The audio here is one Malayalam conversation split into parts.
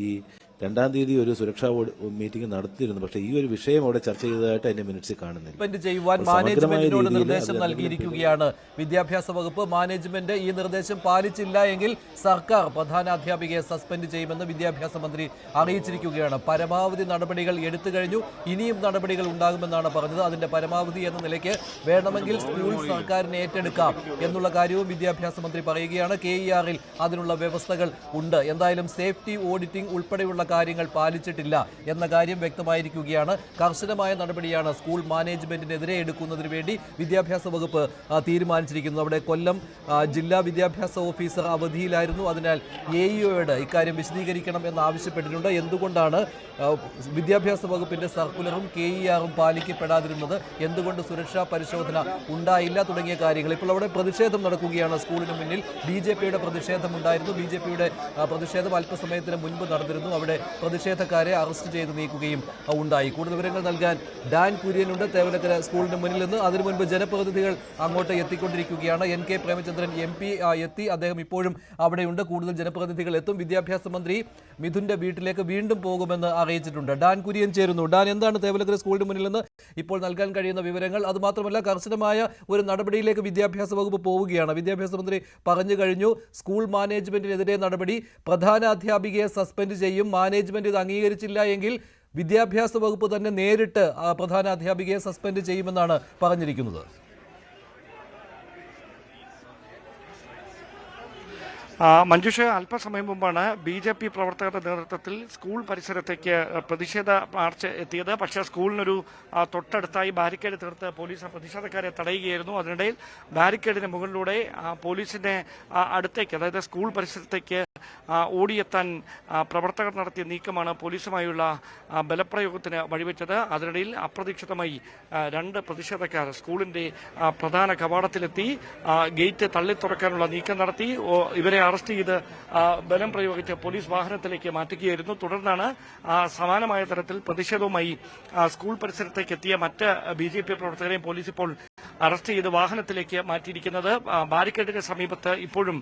ഈ 2-ാം തീയതി ഒരു സുരക്ഷാ മീറ്റിംഗ് നടത്തിയിരുന്നു. പക്ഷേ ഈ ഒരു വിഷയം അവിടെ ചർച്ച ചെയ്തതായിട്ട് അതിന്റെ മിനിറ്റ്സിൽ കാണുന്നില്ല. ചെയ്യുവാൻ മാനേജ്മെന്റിനോട് നിർദ്ദേശം നൽകിയിരിക്കുകയാണ് വിദ്യാഭ്യാസ വകുപ്പ്. മാനേജ്മെന്റ് ഈ നിർദ്ദേശം പാലിച്ചില്ല എങ്കിൽ സർക്കാർ പ്രധാനാധ്യാപികയെ സസ്പെൻഡ് ചെയ്യുമെന്ന് വിദ്യാഭ്യാസ മന്ത്രി അറിയിച്ചിരിക്കുകയാണ്. പരമാവധി നടപടികൾ എടുത്തു കഴിഞ്ഞു, ഇനിയും നടപടികൾ ഉണ്ടാകുമെന്നാണ് പറഞ്ഞത്. അതിന്റെ പരമാവധി എന്ന നിലയ്ക്ക് വേണമെങ്കിൽ സ്കൂൾ സർക്കാരിനെ ഏറ്റെടുക്കാം എന്നുള്ള കാര്യവും വിദ്യാഭ്യാസ മന്ത്രി പറയുകയാണ്. KER-ൽ അതിനുള്ള വ്യവസ്ഥകൾ ഉണ്ട്. എന്തായാലും സേഫ്റ്റി ഓഡിറ്റിംഗ് ഉൾപ്പെടെയുള്ള കാര്യങ്ങൾ പാലിച്ചിട്ടില്ല എന്ന കാര്യം വ്യക്തമായിരിക്കുകയാണ്. കർശനമായ നടപടിയാണ് സ്കൂൾ മാനേജ്മെന്റിനെതിരെ എടുക്കുന്നതിന് വേണ്ടി വിദ്യാഭ്യാസ വകുപ്പ് തീരുമാനിച്ചിരിക്കുന്നത്. അവിടെ കൊല്ലം ജില്ലാ വിദ്യാഭ്യാസ ഓഫീസർ അവധിയിലായിരുന്നു. അതിനാൽ AEOയോട് ഇക്കാര്യം വിശദീകരിക്കണം എന്ന് ആവശ്യപ്പെട്ടിട്ടുണ്ട്. എന്തുകൊണ്ടാണ് വിദ്യാഭ്യാസ വകുപ്പിന്റെ സർക്കുലറും KER-ഉം പാലിക്കപ്പെടാതിരുന്നത്, എന്തുകൊണ്ട് സുരക്ഷാ പരിശോധന ഉണ്ടായില്ല തുടങ്ങിയ കാര്യങ്ങൾ. ഇപ്പോൾ അവിടെ പ്രതിഷേധം നടക്കുകയാണ് സ്കൂളിന് മുന്നിൽ. BJPയുടെ പ്രതിഷേധം ഉണ്ടായിരുന്നു. BJPയുടെ പ്രതിഷേധം അല്പസമയത്തിന് മുൻപ് നടന്നിരുന്നു. അവിടെ പ്രതിഷേധക്കാരെ അറസ്റ്റ് ചെയ്ത് നീക്കുകയും ഉണ്ടായി. കൂടുതൽ വിവരങ്ങൾ നൽകാൻ ഡാൻ കുര്യനുണ്ട് തേവലക്കര സ്കൂളിന് മുന്നിൽ നിന്ന്. അതിനു മുൻപ് ജനപ്രതിനിധികൾ അങ്ങോട്ട് എത്തിക്കൊണ്ടിരിക്കുകയാണ്. NK പ്രേമചന്ദ്രൻ MP എത്തി, അദ്ദേഹം ഇപ്പോഴും അവിടെയുണ്ട്. കൂടുതൽ ജനപ്രതിനിധികൾ എത്തും. വിദ്യാഭ്യാസ മന്ത്രി മിഥുന്റെ വീട്ടിലേക്ക് വീണ്ടും പോകുമെന്ന് അറിയിച്ചിട്ടുണ്ട്. ഡാൻ കുര്യൻ ചേരുന്നു. ഡാൻ, എന്താണ് തേവലക്കര സ്കൂളിന് മുന്നിൽ നിന്ന് ഇപ്പോൾ നൽകാൻ കഴിയുന്ന വിവരങ്ങൾ? അതുമാത്രമല്ല, കർശനമായ ഒരു നടപടിയിലേക്ക് വിദ്യാഭ്യാസ വകുപ്പ് പോവുകയാണ്. വിദ്യാഭ്യാസ മന്ത്രി പറഞ്ഞു കഴിഞ്ഞു, സ്കൂൾ മാനേജ്മെന്റിനെതിരെ നടപടി, പ്രധാനാധ്യാപികയെ സസ്പെൻഡ് ചെയ്യും. മാനേജ്മെന്റ് ഇത് അംഗീകരിച്ചില്ല എങ്കിൽ വിദ്യാഭ്യാസ വകുപ്പ് തന്നെ നേരിട്ട് പ്രധാനാധ്യാപികയെ സസ്പെൻഡ് ചെയ്യുമെന്നാണ് പറഞ്ഞിരിക്കുന്നത്. മഞ്ജുഷ, അല്പസമയം മുമ്പാണ് BJP പ്രവർത്തകരുടെ നേതൃത്വത്തിൽ സ്കൂൾ പരിസരത്തേക്ക് പ്രതിഷേധ മാർച്ച് എത്തിയത്. പക്ഷേ സ്കൂളിനൊരു തൊട്ടടുത്തായി ബാരിക്കേഡ് തീർത്ത് പോലീസ് പ്രതിഷേധക്കാരെ തടയുകയായിരുന്നു. അതിനിടയിൽ ബാരിക്കേഡിന് മുകളിലൂടെ പോലീസിന്റെ അടുത്തേക്ക്, അതായത് സ്കൂൾ പരിസരത്തേക്ക് ഓടിയെത്താൻ പ്രവർത്തകർ നടത്തിയ നീക്കമാണ് പോലീസുമായുള്ള ബലപ്രയോഗത്തിന് വഴിവെച്ചത്. അതിനിടയിൽ അപ്രതീക്ഷിതമായി 2 പ്രതിഷേധക്കാർ സ്കൂളിന്റെ പ്രധാന കവാടത്തിലെത്തി ഗേറ്റ് തള്ളിത്തുറക്കാനുള്ള നീക്കം നടത്തി. ഇവരെ അറസ്റ്റ് ചെയ്ത് ബലം പ്രയോഗിച്ച് പോലീസ് വാഹനത്തിലേക്ക് മാറ്റുകയായിരുന്നു. തുടർന്നാണ് സമാനമായ തരത്തിൽ പ്രതിഷേധവുമായി സ്കൂൾ പരിസരത്തേക്ക് എത്തിയ മറ്റ് BJP പ്രവർത്തകരെയും പോലീസ് ഇപ്പോൾ അറസ്റ്റ് ചെയ്ത് വാഹനത്തിലേക്ക് മാറ്റിയിരിക്കുന്നത്. ബാരിക്കേഡിന് സമീപത്ത് ഇപ്പോഴും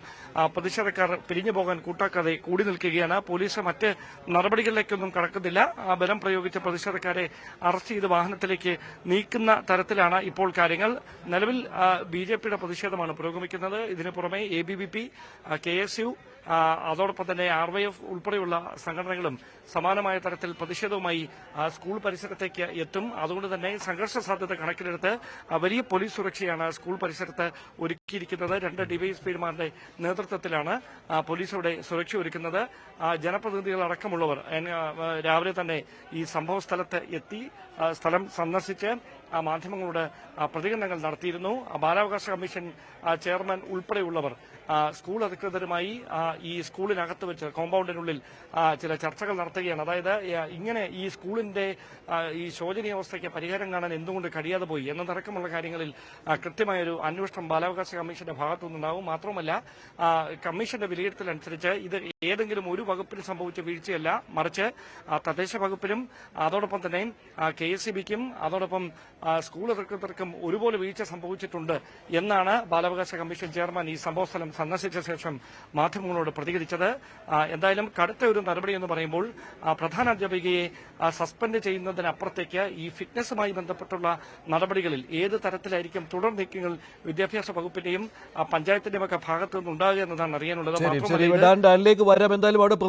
പ്രതിഷേധക്കാർ പിരിഞ്ഞു പോകാൻ കൂട്ടാക്കാതെ കൂടി നിൽക്കുകയാണ്. പോലീസ് മറ്റ് നടപടികളിലേക്കൊന്നും കടക്കുന്നില്ല. ബലം പ്രയോഗിച്ച പ്രതിഷേധക്കാരെ അറസ്റ്റ് ചെയ്ത് വാഹനത്തിലേക്ക് നീക്കുന്ന തരത്തിലാണ് ഇപ്പോൾ കാര്യങ്ങൾ. നിലവിൽ BJPയുടെ പ്രതിഷേധമാണ് പുരോഗമിക്കുന്നത്. ഇതിനു പുറമെ ABVP, KSU, അതോടൊപ്പം തന്നെ RYF ഉൾപ്പെടെയുള്ള സംഘടനകളും സമാനമായ തരത്തിൽ പ്രതിഷേധവുമായി സ്കൂൾ പരിസരത്തേക്ക് എത്തും. അതുകൊണ്ട് തന്നെ സംഘർഷ സാധ്യത കണക്കിലെടുത്ത് വലിയ പോലീസ് സുരക്ഷയാണ് സ്കൂൾ പരിസരത്ത് ഒരുക്കിയിരിക്കുന്നത്. 2 DYSPമാരുടെ നേതൃത്വത്തിലാണ് പോലീസ് ഇവിടെ സുരക്ഷ ഒരുക്കുന്നത്. ജനപ്രതിനിധികൾ അടക്കമുള്ളവർ രാവിലെ തന്നെ ഈ സംഭവ സ്ഥലത്ത് എത്തി സ്ഥലം സന്ദർശിച്ച് മാധ്യമങ്ങളോട് പ്രതികരണങ്ങൾ നടത്തിയിരുന്നു. ബാലാവകാശ കമ്മീഷൻ ചെയർമാൻ ഉൾപ്പെടെയുള്ളവർ സ്കൂൾ അധികൃതരുമായി ഈ സ്കൂളിനകത്ത് വെച്ച് കോമ്പൗണ്ടിനുള്ളിൽ ചില ചർച്ചകൾ നടത്തുകയാണ്. അതായത് ഇങ്ങനെ ഈ സ്കൂളിന്റെ ഈ ശോചനീയാവസ്ഥയ്ക്ക് പരിഹാരം കാണാൻ എന്തുകൊണ്ട് കഴിയാതെ പോയി എന്നതടക്കമുള്ള കാര്യങ്ങളിൽ കൃത്യമായൊരു അന്വേഷണം ബാലാവകാശ കമ്മീഷന്റെ ഭാഗത്തുനിന്നുണ്ടാവും. മാത്രമല്ല, കമ്മീഷന്റെ വിലയിരുത്തലനുസരിച്ച് ഇത് ഏതെങ്കിലും ഒരു വകുപ്പിന് സംഭവിച്ച വീഴ്ചയല്ല, മറിച്ച് തദ്ദേശ വകുപ്പിനും അതോടൊപ്പം തന്നെ KSEBിക്കും അതോടൊപ്പം സ്കൂൾ അധികൃതർക്കും ഒരുപോലെ വീഴ്ച സംഭവിച്ചിട്ടുണ്ട് എന്നാണ് ബാലാവകാശ കമ്മീഷൻ ചെയർമാൻ ഈ സംഭവസ്ഥലം സന്ദർശിച്ച ശേഷം മാധ്യമങ്ങളോട് പ്രതികരിച്ചത്. എന്തായാലും കടുത്ത ഒരു നടപടി എന്ന് പറയുമ്പോൾ പ്രധാനാധ്യാപികയെ സസ്പെൻഡ് ചെയ്യുന്നതിനപ്പുറത്തേക്ക് ഈ ഫിറ്റ്നസുമായി ബന്ധപ്പെട്ടുള്ള നടപടികളിൽ ഏത് തരത്തിലായിരിക്കും തുടർ നീക്കങ്ങൾ വിദ്യാഭ്യാസ വകുപ്പിന്റെയും പഞ്ചായത്തിന്റെയും ഒക്കെ ഭാഗത്തു നിന്നുണ്ടാകുക എന്നതാണ് അറിയാനുള്ളത്. വരാം. എന്തായാലും അവിടെ